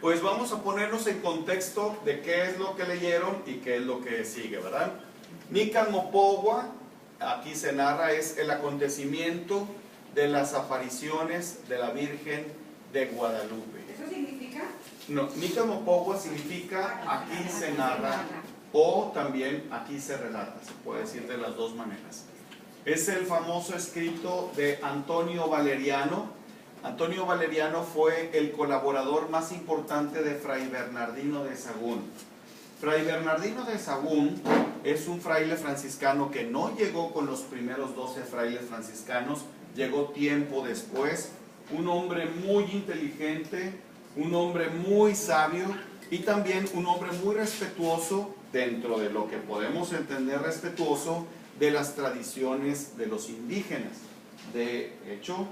Pues vamos a ponernos en contexto de qué es lo que leyeron y qué es lo que sigue, ¿verdad? Nican Mopogua, aquí se narra, es el acontecimiento de las apariciones de la Virgen de Guadalupe. ¿Eso significa? No, Nican Mopogua significa aquí se narra o también aquí se relata, se puede decir de las dos maneras. Es el famoso escrito de Antonio Valeriano. Antonio Valeriano fue el colaborador más importante de Fray Bernardino de Sahagún. Fray Bernardino de Sahagún es un fraile franciscano que no llegó con los primeros 12 frailes franciscanos, llegó tiempo después, un hombre muy inteligente, un hombre muy sabio y también un hombre muy respetuoso, dentro de lo que podemos entender respetuoso, de las tradiciones de los indígenas. De hecho,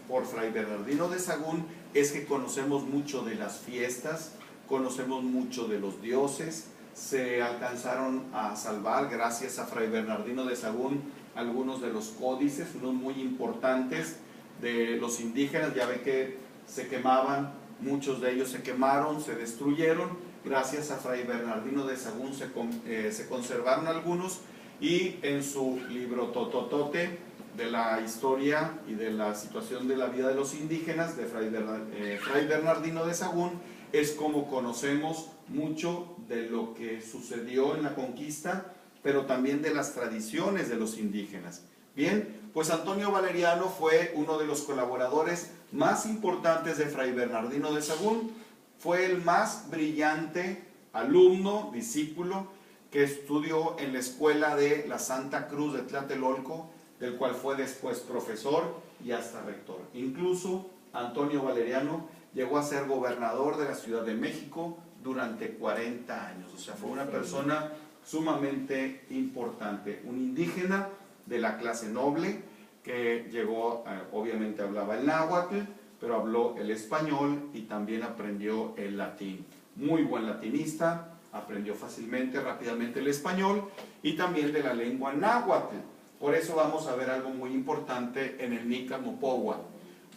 por Fray Bernardino de Sahagún es que conocemos mucho de las fiestas, conocemos mucho de los dioses, se alcanzaron a salvar gracias a Fray Bernardino de Sahagún algunos de los códices, unos muy importantes de los indígenas. Ya ve que se quemaban, muchos de ellos se quemaron, se destruyeron. Gracias a Fray Bernardino de Sahagún se conservaron algunos, y en su libro Tototote de la historia y de la situación de la vida de los indígenas de Fray Bernardino de Sahagún es como conocemos mucho de lo que sucedió en la conquista, pero también de las tradiciones de los indígenas. Bien, pues Antonio Valeriano fue uno de los colaboradores más importantes de Fray Bernardino de Sahagún, fue el más brillante alumno, discípulo, que estudió en la escuela de la Santa Cruz de Tlatelolco, del cual fue después profesor y hasta rector. Incluso Antonio Valeriano llegó a ser gobernador de la Ciudad de México durante 40 años. O sea, fue una persona sumamente importante, un indígena de la clase noble que llegó, obviamente hablaba el náhuatl, pero habló el español y también aprendió el latín. Muy buen latinista, aprendió fácilmente, rápidamente el español y también de la lengua náhuatl. Por eso vamos a ver algo muy importante en el Nican Mopogua.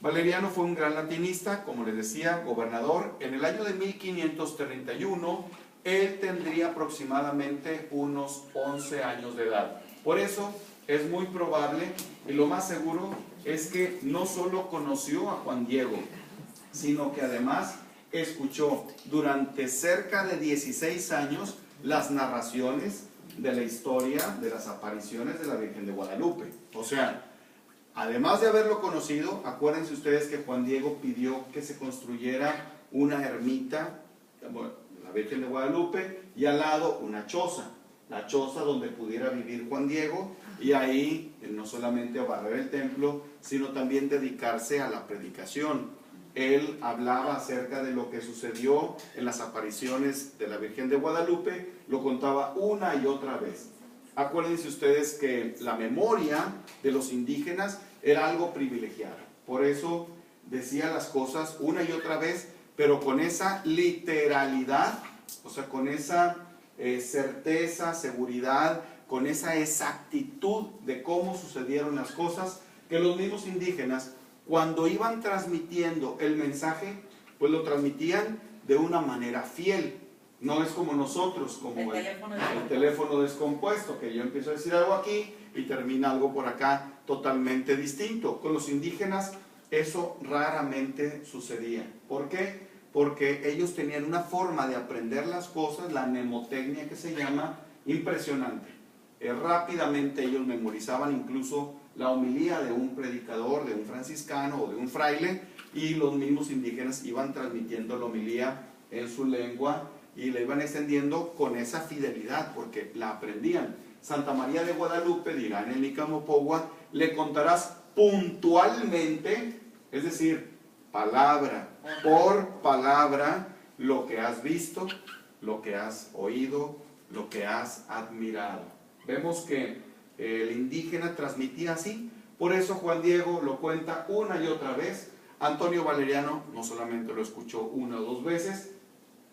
Valeriano fue un gran latinista, como les decía, gobernador. En el año de 1531, él tendría aproximadamente unos 11 años de edad. Por eso es muy probable, y lo más seguro, es que no solo conoció a Juan Diego, sino que además escuchó durante cerca de 16 años las narraciones de la historia de las apariciones de la Virgen de Guadalupe. O sea, además de haberlo conocido, acuérdense ustedes que Juan Diego pidió que se construyera una ermita, bueno, la Virgen de Guadalupe, y al lado una choza, la choza donde pudiera vivir Juan Diego, y ahí no solamente barrer el templo, sino también dedicarse a la predicación. Él hablaba acerca de lo que sucedió en las apariciones de la Virgen de Guadalupe, lo contaba una y otra vez. Acuérdense ustedes que la memoria de los indígenas era algo privilegiado. Por eso decía las cosas una y otra vez, pero con esa literalidad, o sea, con esa certeza, seguridad, con esa exactitud de cómo sucedieron las cosas, que los mismos indígenas, cuando iban transmitiendo el mensaje, pues lo transmitían de una manera fiel. No es como nosotros, como el teléfono descompuesto, que yo empiezo a decir algo aquí y termina algo por acá totalmente distinto. Con los indígenas eso raramente sucedía. ¿Por qué? Porque ellos tenían una forma de aprender las cosas, la mnemotecnia que se llama, impresionante. Rápidamente ellos memorizaban incluso la homilía de un predicador, de un franciscano o de un fraile, y los mismos indígenas iban transmitiendo la homilía en su lengua y la iban extendiendo con esa fidelidad, porque la aprendían. Santa María de Guadalupe, dirá en el Nican Mopogua, le contarás puntualmente, es decir, palabra por palabra, lo que has visto, lo que has oído, lo que has admirado. Vemos que el indígena transmitía así, por eso Juan Diego lo cuenta una y otra vez. Antonio Valeriano no solamente lo escuchó una o dos veces,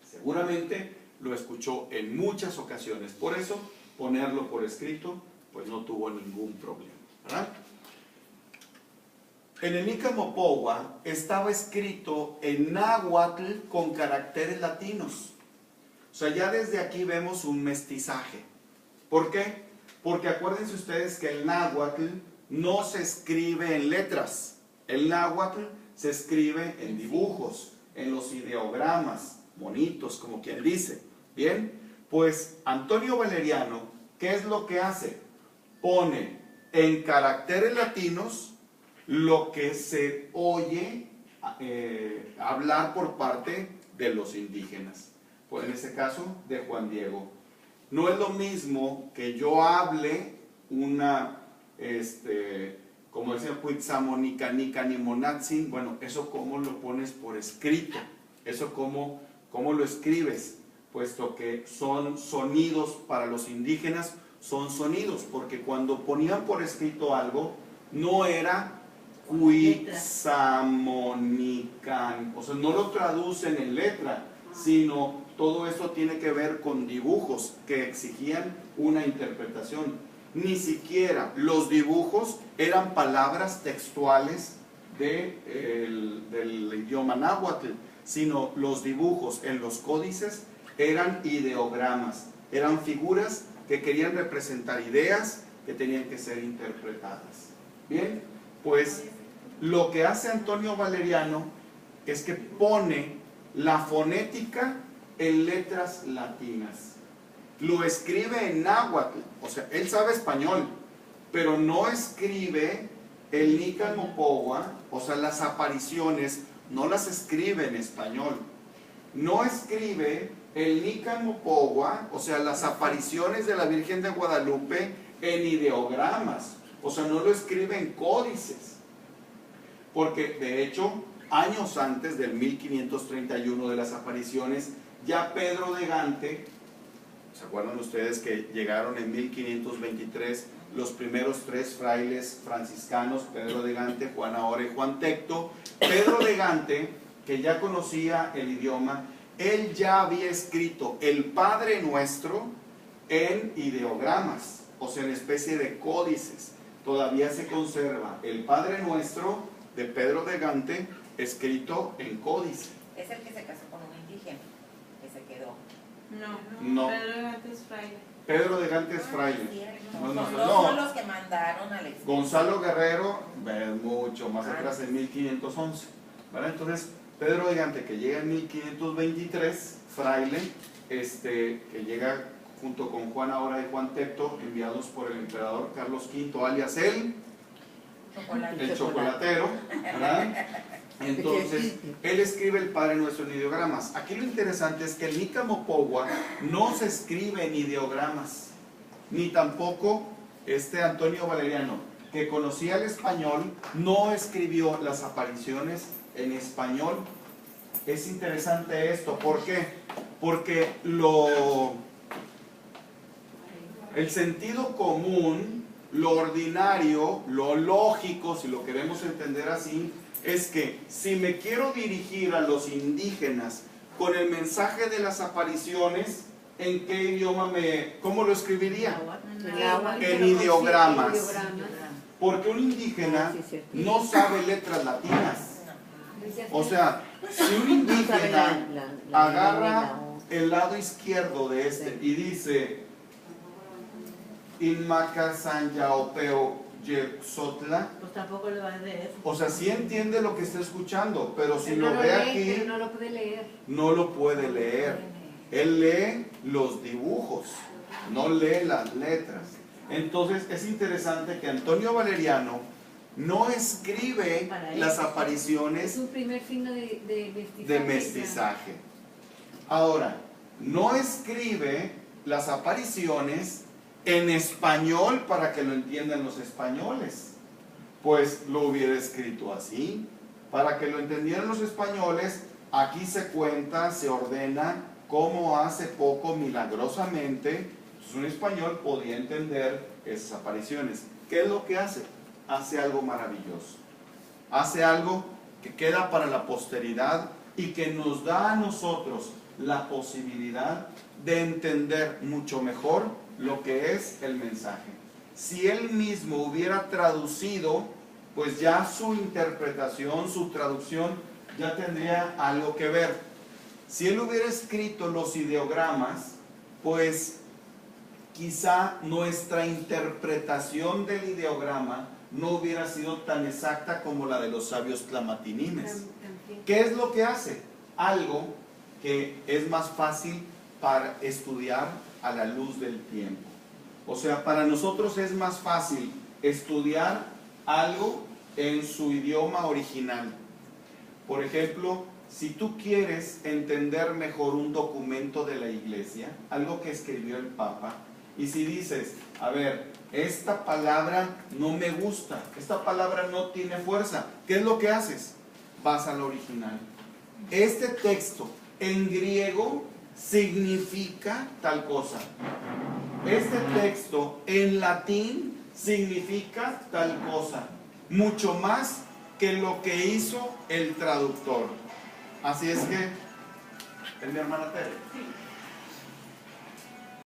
seguramente lo escuchó en muchas ocasiones. Por eso, ponerlo por escrito, pues no tuvo ningún problema, ¿verdad? En el Nican-Mopogua estaba escrito en náhuatl con caracteres latinos. O sea, ya desde aquí vemos un mestizaje. ¿Por qué? Porque acuérdense ustedes que el náhuatl no se escribe en letras. El náhuatl se escribe en dibujos, en los ideogramas, bonitos, como quien dice. Bien, pues Antonio Valeriano, ¿qué es lo que hace? Pone en caracteres latinos lo que se oye hablar por parte de los indígenas. Pues en ese caso, de Juan Diego. No es lo mismo que yo hable una, como decía, Huitzamonica, Nica, ni Monatzin. Bueno, eso cómo lo pones por escrito, eso cómo lo escribes, puesto que son sonidos para los indígenas, son sonidos, porque cuando ponían por escrito algo, no era Huitzamonican, o sea, no lo traducen en letra, sino todo eso tiene que ver con dibujos que exigían una interpretación. Ni siquiera los dibujos eran palabras textuales del idioma náhuatl, sino los dibujos en los códices eran ideogramas, eran figuras que querían representar ideas que tenían que ser interpretadas. Bien, pues lo que hace Antonio Valeriano es que pone la fonética en letras latinas. Lo escribe en náhuatl, o sea, él sabe español, pero no escribe el Nican-Mopogua, o sea, las apariciones, no las escribe en español. No escribe el Nican-Mopogua, o sea, las apariciones de la Virgen de Guadalupe en ideogramas, o sea, no lo escribe en códices, porque de hecho, años antes del 1531 de las apariciones, ya Pedro de Gante, ¿se acuerdan ustedes que llegaron en 1523 los primeros tres frailes franciscanos, Pedro de Gante, Juan Ahora y Juan Tecto? Pedro de Gante, que ya conocía el idioma, él ya había escrito el Padre Nuestro en ideogramas, o sea, en especie de códices. Todavía se conserva el Padre Nuestro de Pedro de Gante escrito en códice. Es el que se casó con un indígena, que se quedó. No. Pedro de Gante es fraile. Pedro de Gante es fraile. Son los que mandaron al exilio. Gonzalo Guerrero, mucho más atrás, en 1511. ¿Vale? Entonces, Pedro de Gante, que llega en 1523, fraile, que llega junto con Juan Ahora y Juan Tecto, enviados por el emperador Carlos V, alias el chocolatero, ¿verdad? Entonces, él escribe el Padre Nuestro en ideogramas. Aquí lo interesante es que el Nican-Mopogua no se escribe en ideogramas, ni tampoco Antonio Valeriano, que conocía el español, no escribió las apariciones en español. Es interesante esto, ¿por qué? Porque el sentido común, lo ordinario, lo lógico, si lo queremos entender así, es que si me quiero dirigir a los indígenas con el mensaje de las apariciones, ¿en qué idioma cómo lo escribiría? En ideogramas. Porque un indígena no sabe letras latinas. O sea, si un indígena agarra el lado izquierdo de y dice Inmaca San Yaopeo Yexotla, Pues tampoco le va a leer. o sea, sí entiende lo que está escuchando, pero si Pero lo no ve lee, aquí, pero no lo puede leer. no lo puede leer. Él lee los dibujos, no lee las letras. Entonces es interesante que Antonio Valeriano no escribe las apariciones Es un primer signo de mestizaje. de mestizaje. Ahora, no escribe las apariciones en español para que lo entiendan los españoles, pues lo hubiera escrito así. Para que lo entendieran los españoles, aquí se cuenta, se ordena cómo hace poco, milagrosamente, pues un español podía entender esas apariciones. ¿Qué es lo que hace? Hace algo maravilloso. Hace algo que queda para la posteridad y que nos da a nosotros la posibilidad de entender mucho mejor lo que es el mensaje. Si él mismo hubiera traducido pues ya su interpretación, su traducción, ya tendría algo que ver. Si él hubiera escrito los ideogramas, pues quizá nuestra interpretación del ideograma no hubiera sido tan exacta como la de los sabios tlamatinimes. También. ¿Qué es lo que hace? Algo que es más fácil para estudiar a la luz del tiempo. O sea, para nosotros es más fácil estudiar algo en su idioma original. Por ejemplo, si tú quieres entender mejor un documento de la iglesia, algo que escribió el Papa, y si dices, a ver, esta palabra no me gusta, esta palabra no tiene fuerza, ¿qué es lo que haces? Vas al original. Este texto en griego significa tal cosa. Este texto en latín significa tal cosa. Mucho más que lo que hizo el traductor. Así es que, ¿es mi hermana Tere? Sí.